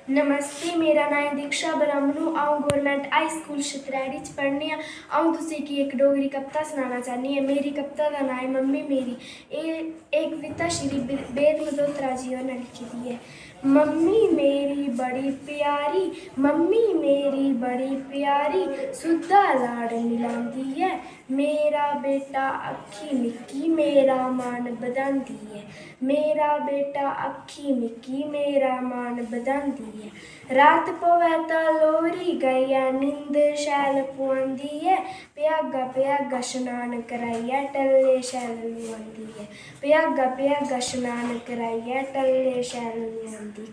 नमस्ते, मेरा नाम दीक्षा ब्राह्मणु। अऊं गौरमेंट हाई स्कूल छतरैड़ी च पढ़नी आं। अऊं तुसें गी इक डोगरी कविता सनाना चाह्न्नी आं। मेरी कविता दा नाम ऐ मम्मी मेरी। एह् एक कविता श्री वेद मल्होत्रा जी होरें लिखी दी ऐ। मम्मी मेरी बड़ी प्यारी, मम्मी मेरी बड़ी प्यारी, सुद्धा लाड़ मिलांदी ऐ। मेरा बेटा अक्खी मिक्की मेरा मान बधांदी ऐ। मेरा बेटा अक्खी मिक्की मेरा मान बधांदी ऐ। रात पवै तां लोरी गाइयै नींद शैल पोआंदी ऐ। भ्यागा भ्यागा शनान कराइयै टल्ले शैल लुआंदी ऐ। भ्यागा भ्यागा शनान कराइयै टल्ले शैल लुआंदी।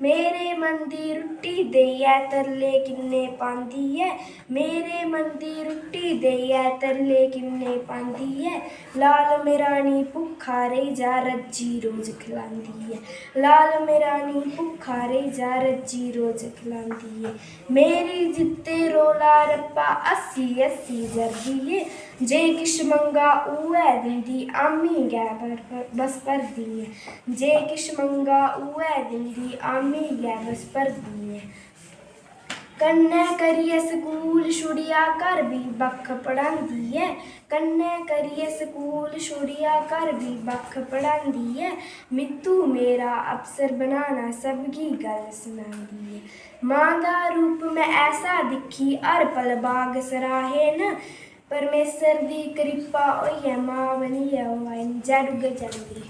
मेरे मन दी रुट्टी देइयै तरले किन्ने पांदी ऐ। मेरे मन दी रुट्टी देइयै तरले किन्ने पांदी ऐ। लाल मेरा नी भुक्खा रेही जा रज्जी रोज खलांदी ऐ। लाल मेरा नी भुक्खा रेही जा रज्जी रोज खलांदी ऐ। मेरी जित्ते रौला रप्पा हस्सी हस्सी जरदी ऐ। जे किश मंगा उ'ऐ दिंदी आमीं गै बस भरदी ऐ। जे किश मंगा उ'ऐ दिंदी आमीं गै बस भरदी ऐ। कन्नै करियै स्कूल छुड़ियै घर बी बक्ख पढ़ांदी ऐ। कन्नै करियै स्कूल छुड़ियै घर बी बक्ख पढ़ांदी ऐ। मित्तू मेरा अफसर बनाना सबगी गल्ल सनांदी ऐ। मां दा रूप में ऐसा दिक्खी हर पल बाग सराहे न। परमेसर दी कृपा होइयै मां बनियै ओह् आई न। जय डुग्गर जय डोगरी।